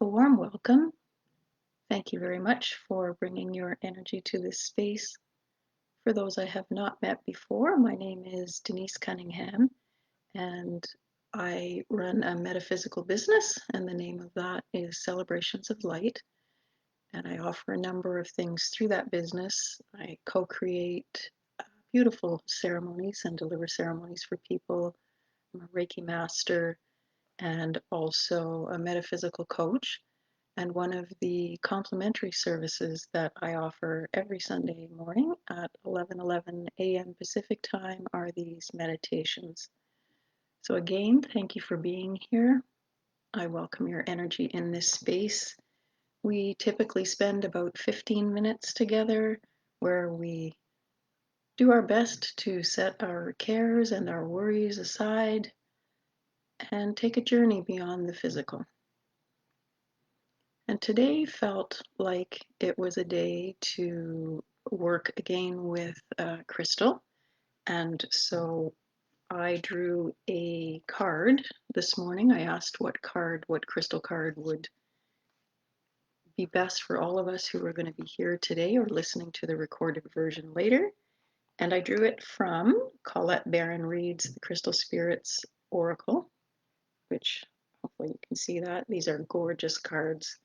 A warm welcome. Thank you very much for bringing your energy to this space. For those I have not met before, my name is Denise Cunningham, and I run a metaphysical business, and the name of that is Celebrations of Light. And I offer a number of things through that business. I co-create beautiful ceremonies and deliver ceremonies for people. I'm a Reiki master and also a metaphysical coach. And one of the complimentary services that I offer every Sunday morning at 11:11 a.m. Pacific time are these meditations. So again, thank you for being here. I welcome your energy in this space. We typically spend about 15 minutes together where we do our best to set our cares and our worries aside and take a journey beyond the physical. And today felt like it was a day to work again with crystal. And so I drew a card this morning. I asked what crystal card would be best for all of us who are going to be here today or listening to the recorded version later. And I drew it from Colette Baron Reed's The Crystal Spirits Oracle, which hopefully you can see that. These are gorgeous cards.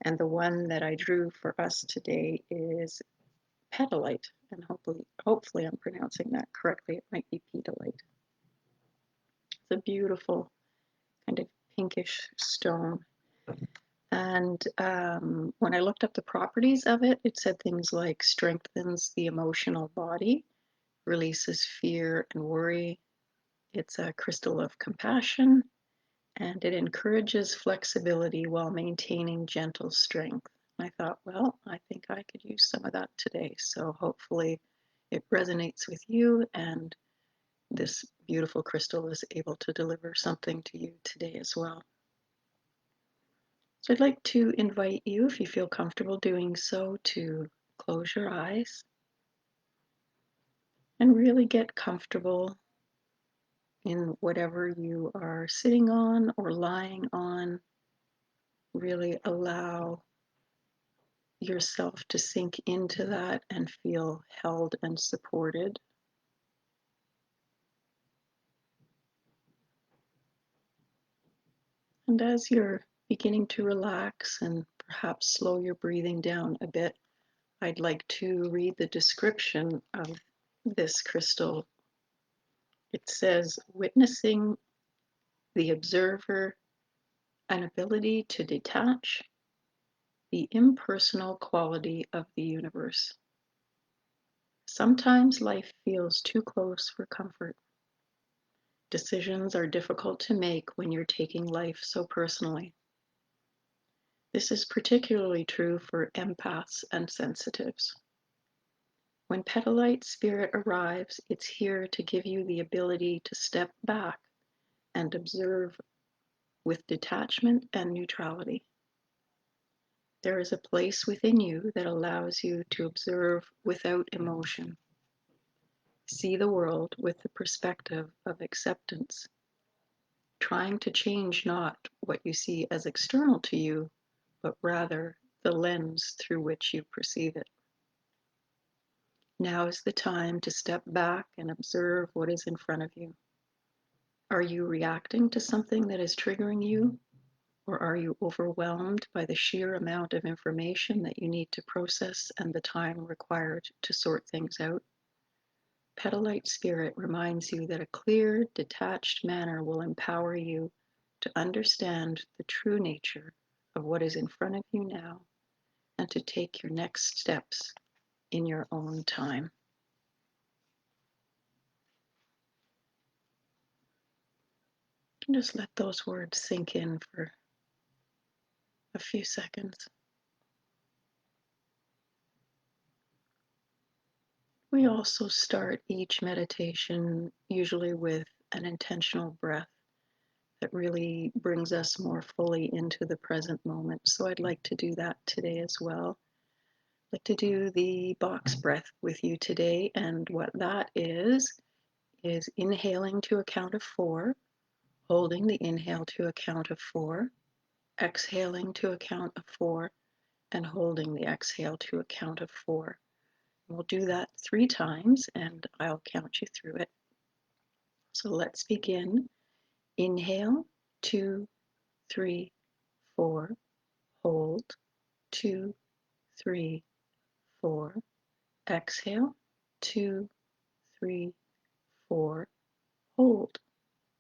And the one that I drew for us today is petalite, and hopefully I'm pronouncing that correctly. It might be petalite. It's a beautiful kind of pinkish stone. And when I looked up the properties of it, it said things like strengthens the emotional body, releases fear and worry. It's a crystal of compassion, and it encourages flexibility while maintaining gentle strength. I thought, well, I think I could use some of that today. So hopefully it resonates with you, and this beautiful crystal is able to deliver something to you today as well. So I'd like to invite you, if you feel comfortable doing so, to close your eyes and really get comfortable in whatever you are sitting on or lying on. Really allow yourself to sink into that and feel held and supported. And as you're beginning to relax and perhaps slow your breathing down a bit, I'd like to read the description of this crystal. It says, witnessing the observer, an ability to detach, the impersonal quality of the universe. Sometimes life feels too close for comfort. Decisions are difficult to make when you're taking life so personally. This is particularly true for empaths and sensitives. When petalite spirit arrives, it's here to give you the ability to step back and observe with detachment and neutrality. There is a place within you that allows you to observe without emotion. See the world with the perspective of acceptance, trying to change not what you see as external to you, but rather the lens through which you perceive it. Now is the time to step back and observe what is in front of you. Are you reacting to something that is triggering you? Or are you overwhelmed by the sheer amount of information that you need to process and the time required to sort things out? Petalite spirit reminds you that a clear, detached manner will empower you to understand the true nature of what is in front of you now and to take your next steps in your own time. And just let those words sink in for a few seconds. We also start each meditation usually with an intentional breath that really brings us more fully into the present moment. So I'd like to do that today as well. I'd like to do the box breath with you today, and what that is inhaling to a count of 4, holding the inhale to a count of 4, exhaling to a count of 4 and holding the exhale to a count of 4. We'll do that 3 times and I'll count you through it. So let's begin. Inhale, 2, 3, 4. Hold, 2, 3, 4. Exhale, 2, 3, 4. Hold,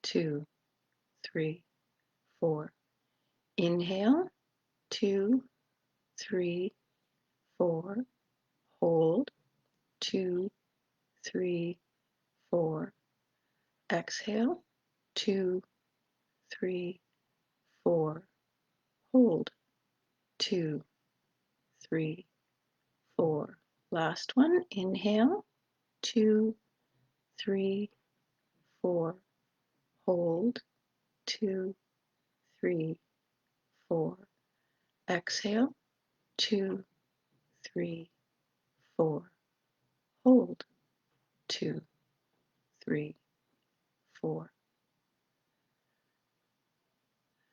2, 3, 4. Inhale, 2, 3, 4. Hold, 2, 3, 4. Exhale, 2, 3, 4. Hold, 2, 3, 4. Last one. Inhale, 2, 3, 4. Hold, 2, 3, 4. Exhale, 2, 3, 4. Hold, 2, 3, 4.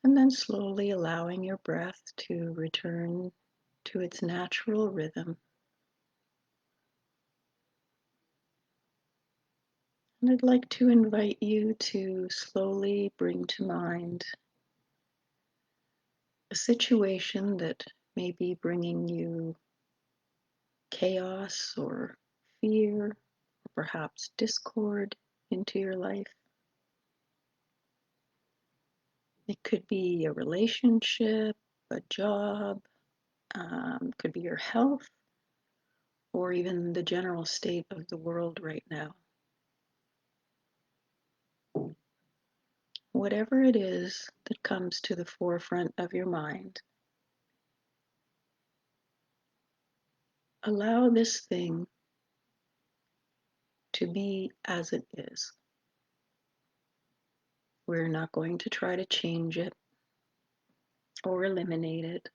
And then slowly allowing your breath to return to its natural rhythm. And I'd like to invite you to slowly bring to mind a situation that may be bringing you chaos or fear, or perhaps discord into your life. It could be a relationship, a job, could be your health, or even the general state of the world right now. Whatever it is that comes to the forefront of your mind, allow this thing to be as it is. We're not going to try to change it or eliminate it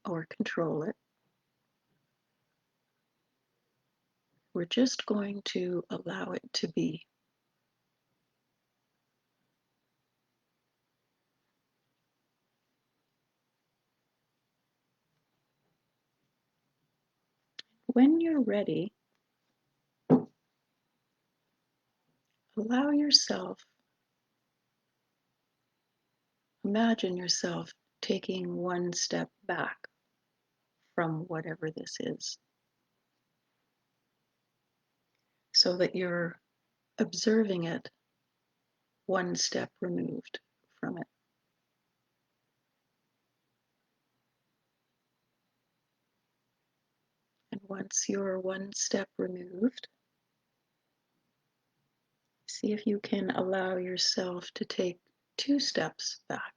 or control it. We're just going to allow it to be. When you're ready, allow yourself, imagine yourself taking one step back from whatever this is, so that you're observing it one step removed from it. And once you're one step removed, see if you can allow yourself to take 2 steps back.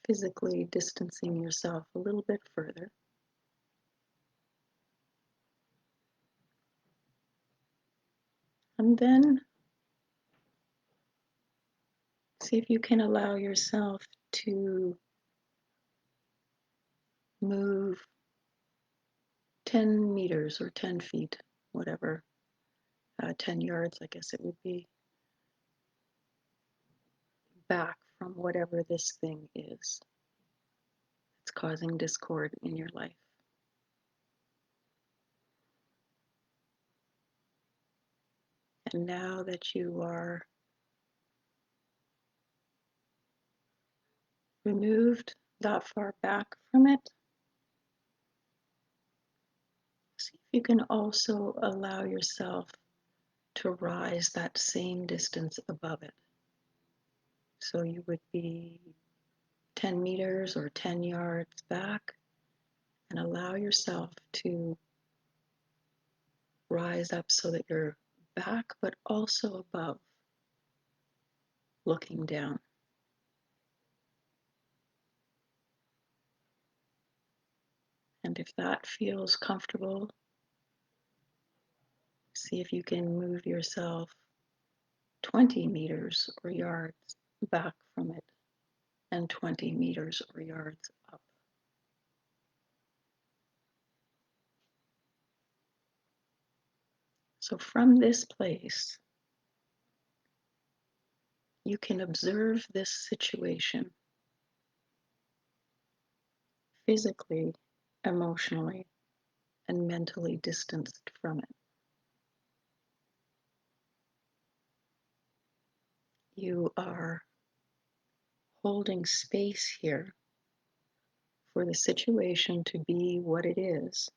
Physically distancing yourself a little bit further. And then see if you can allow yourself to move 10 meters or 10 feet, whatever, 10 yards, I guess it would be, back from whatever this thing is that's causing discord in your life. And now that you are removed that far back from it, see if you can also allow yourself to rise that same distance above it. So you would be 10 meters or 10 yards back, and allow yourself to rise up so that you're back but also above, looking down. And if that feels comfortable, see if you can move yourself 20 meters or yards back from it and 20 meters or yards up. So from this place, you can observe this situation physically, emotionally, and mentally distanced from it. You are holding space here for the situation to be what it is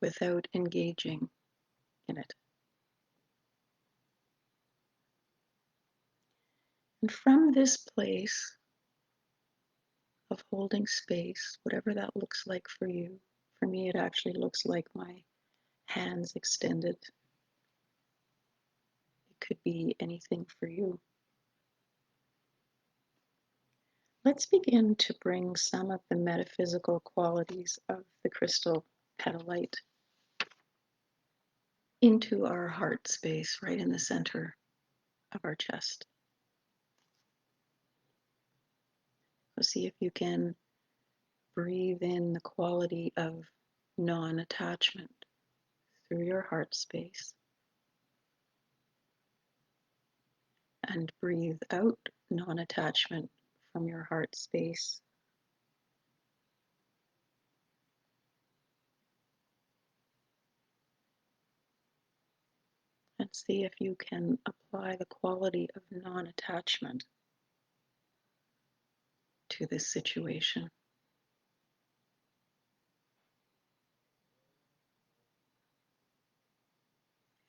without engaging in it. And from this place of holding space, whatever that looks like for you, for me, it actually looks like my hands extended. It could be anything for you. Let's begin to bring some of the metaphysical qualities of the crystal petalite into our heart space, right in the center of our chest. So see if you can breathe in the quality of non-attachment through your heart space, and breathe out non-attachment from your heart space. And see if you can apply the quality of non-attachment to this situation.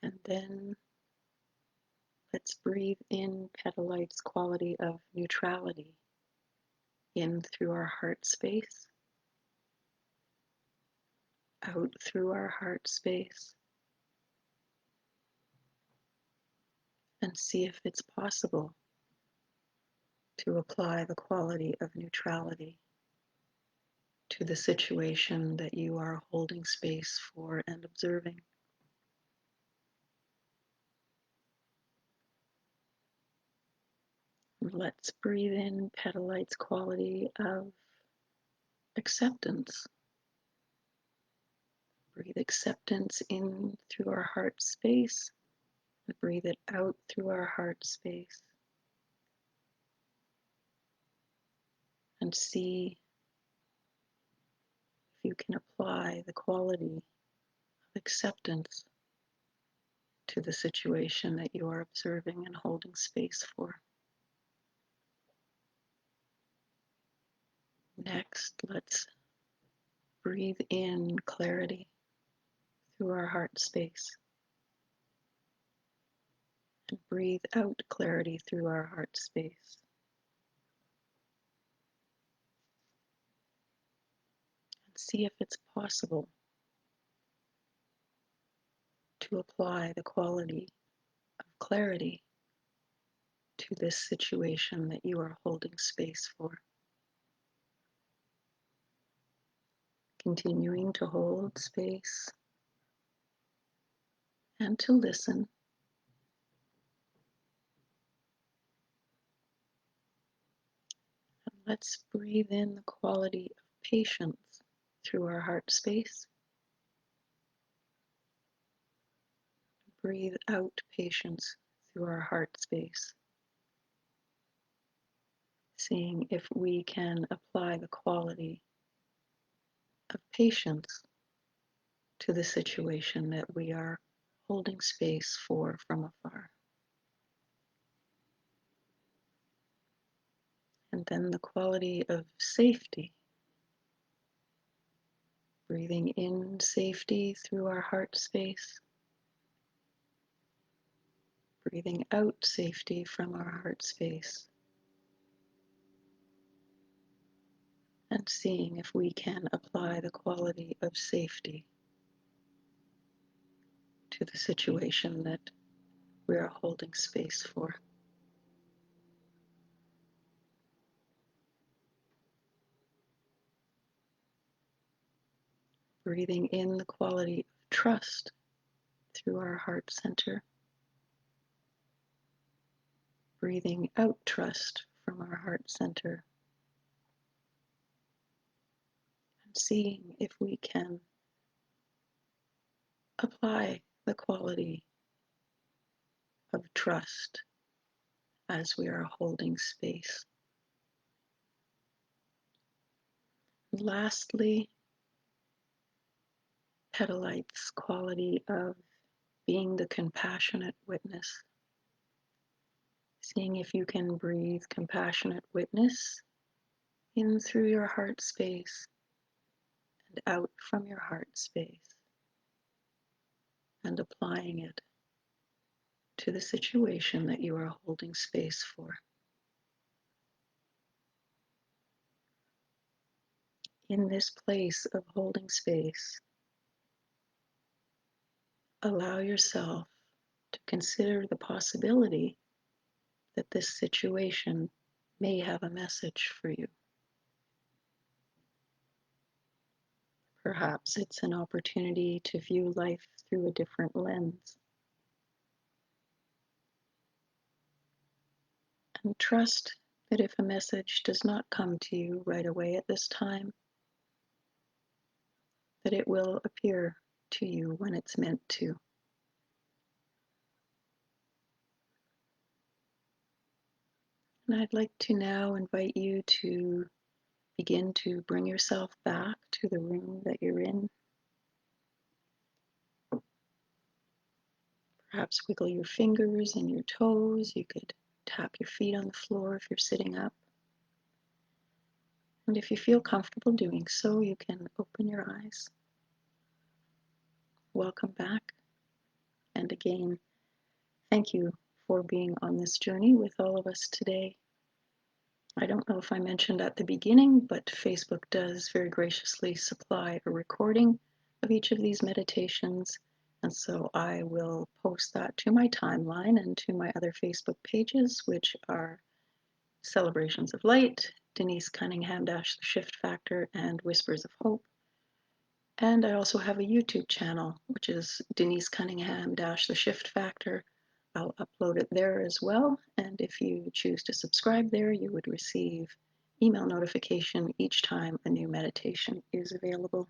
And then let's breathe in petalite's quality of neutrality in through our heart space, out through our heart space, and see if it's possible to apply the quality of neutrality to the situation that you are holding space for and observing. Let's breathe in petalite's quality of acceptance. Breathe acceptance in through our heart space and breathe it out through our heart space. And see if you can apply the quality of acceptance to the situation that you are observing and holding space for. Next, let's breathe in clarity through our heart space and breathe out clarity through our heart space. And see if it's possible to apply the quality of clarity to this situation that you are holding space for. Continuing to hold space and to listen. And let's breathe in the quality of patience through our heart space. Breathe out patience through our heart space. Seeing if we can apply the quality of patience to the situation that we are holding space for from afar. And then the quality of safety. Breathing in safety through our heart space. Breathing out safety from our heart space. And seeing if we can apply the quality of safety to the situation that we are holding space for. Breathing in the quality of trust through our heart center. Breathing out trust from our heart center. And seeing if we can apply the quality of trust as we are holding space. Lastly, petalite's quality of being the compassionate witness. Seeing if you can breathe compassionate witness in through your heart space and out from your heart space, and applying it to the situation that you are holding space for. In this place of holding space, allow yourself to consider the possibility that this situation may have a message for you. Perhaps it's an opportunity to view life through a different lens. And trust that if a message does not come to you right away at this time, that it will appear to you when it's meant to. And I'd like to now invite you to begin to bring yourself back to the room that you're in. Perhaps wiggle your fingers and your toes. You could tap your feet on the floor if you're sitting up. And if you feel comfortable doing so, you can open your eyes. Welcome back. And again, thank you for being on this journey with all of us today. I don't know if I mentioned at the beginning, but Facebook does very graciously supply a recording of each of these meditations. And so I will post that to my timeline and to my other Facebook pages, which are Celebrations of Light, Denise Cunningham The Shift Factor, and Whispers of Hope. And I also have a YouTube channel, which is Denise Cunningham The Shift Factor. I'll upload it there as well, and if you choose to subscribe there, you would receive email notification each time a new meditation is available.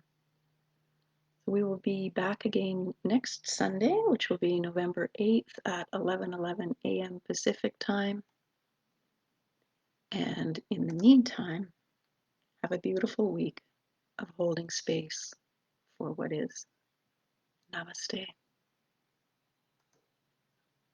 So we will be back again next Sunday, which will be November 8th at 11:11 a.m. Pacific time. And in the meantime, have a beautiful week of holding space for what is. Namaste.